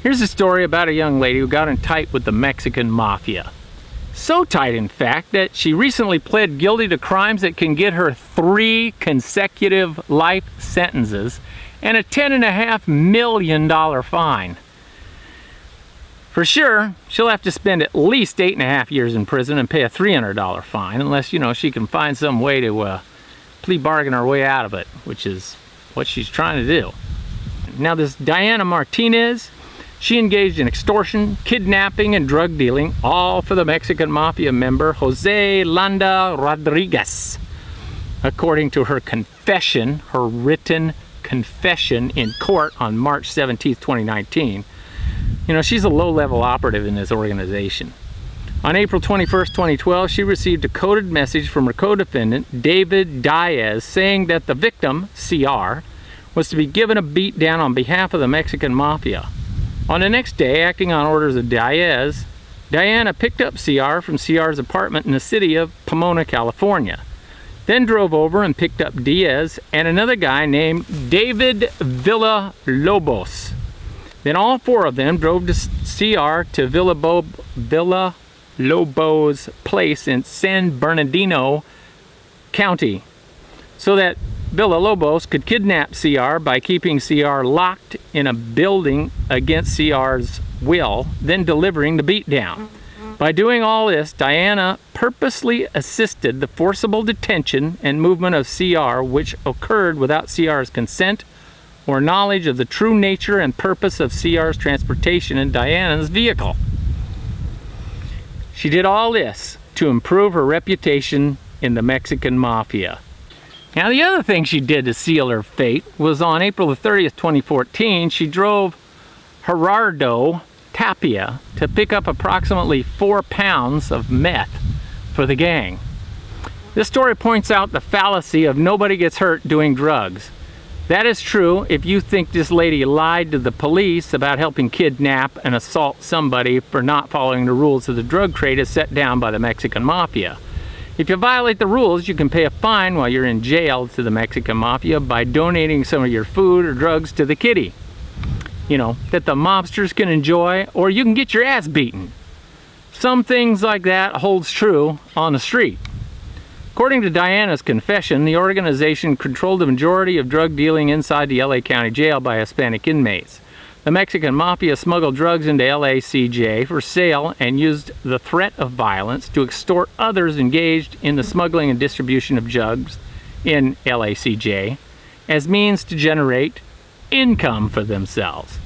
Here's a story about a young lady who got in tight with the Mexican Mafia. So tight, in fact, that she recently pled guilty to crimes that can get her 3 consecutive life sentences and a $10.5 million fine. For sure, she'll have to spend at least 8.5 years in prison and pay a $300 fine, unless, she can find some way to plea bargain her way out of it, which is what she's trying to do. Now, this Diana Martinez, she engaged in extortion, kidnapping, and drug dealing, all for the Mexican Mafia member Jose Landa Rodriguez. According to her confession, her written confession in court on March 17, 2019, she's a low-level operative in this organization. On April 21, 2012, she received a coded message from her co-defendant, David Diaz, saying that the victim, CR, was to be given a beatdown on behalf of the Mexican Mafia. On the next day, acting on orders of Diaz, Diana picked up CR from CR's apartment in the city of Pomona, California. Then drove over and picked up Diaz and another guy named David Villalobos. Then all 4 of them drove to CR to Villalobos' place in San Bernardino County, so that Villalobos could kidnap CR by keeping CR locked in a building against CR's will, then delivering the beatdown. By doing all this, Diana purposely assisted the forcible detention and movement of CR, which occurred without CR's consent or knowledge of the true nature and purpose of CR's transportation in Diana's vehicle. She did all this to improve her reputation in the Mexican Mafia. Now, the other thing she did to seal her fate was on April the 30th, 2014, she drove Gerardo Tapia to pick up approximately 4 pounds of meth for the gang. This story points out the fallacy of nobody gets hurt doing drugs. That is true if you think this lady lied to the police about helping kidnap and assault somebody for not following the rules of the drug trade as set down by the Mexican Mafia. If you violate the rules, you can pay a fine while you're in jail to the Mexican Mafia by donating some of your food or drugs to the kitty, that the mobsters can enjoy, or you can get your ass beaten. Some things like that holds true on the street. According to Diana's confession, the organization controlled the majority of drug dealing inside the LA County Jail by Hispanic inmates. The Mexican Mafia smuggled drugs into LACJ for sale and used the threat of violence to extort others engaged in the smuggling and distribution of drugs in LACJ as means to generate income for themselves.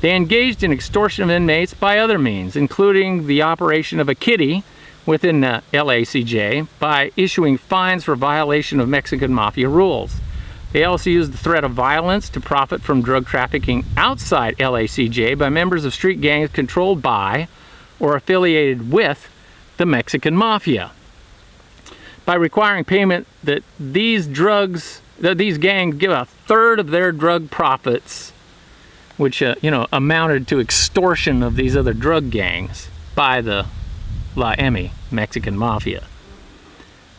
They engaged in extortion of inmates by other means, including the operation of a kitty within the LACJ by issuing fines for violation of Mexican Mafia rules. They also used the threat of violence to profit from drug trafficking outside LACJ by members of street gangs controlled by or affiliated with the Mexican Mafia. By requiring payment that these gangs give a third of their drug profits, which amounted to extortion of these other drug gangs by the Mexican Mafia.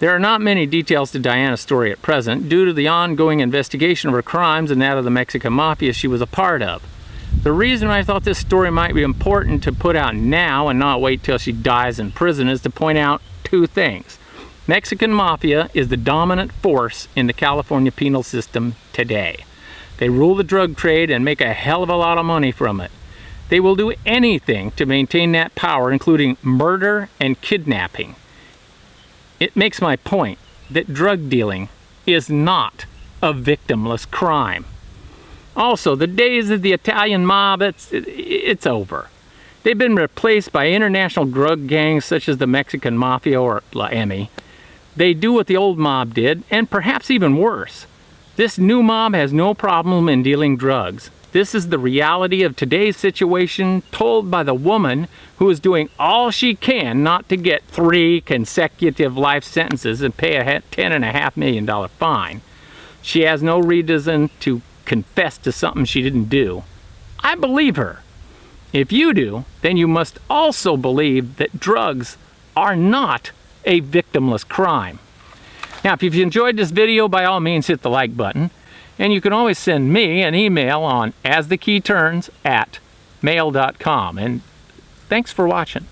There are not many details to Diana's story at present due to the ongoing investigation of her crimes and that of the Mexican Mafia she was a part of. The reason I thought this story might be important to put out now and not wait till she dies in prison is to point out 2 things. Mexican Mafia is the dominant force in the California penal system today. They rule the drug trade and make a hell of a lot of money from it. They will do anything to maintain that power, including murder and kidnapping. It makes my point that drug dealing is not a victimless crime. Also, the days of the Italian mob, it's over. They've been replaced by international drug gangs such as the Mexican Mafia or La M. They do what the old mob did, and perhaps even worse. This new mob has no problem in dealing drugs. This is the reality of today's situation told by the woman who is doing all she can not to get 3 consecutive life sentences and pay a $10.5 million fine. She has no reason to confess to something she didn't do. I believe her. If you do, then you must also believe that drugs are not a victimless crime. Now, if you've enjoyed this video, by all means hit the like button. And you can always send me an email on asthekeyturns@ mail.com. And thanks for watching.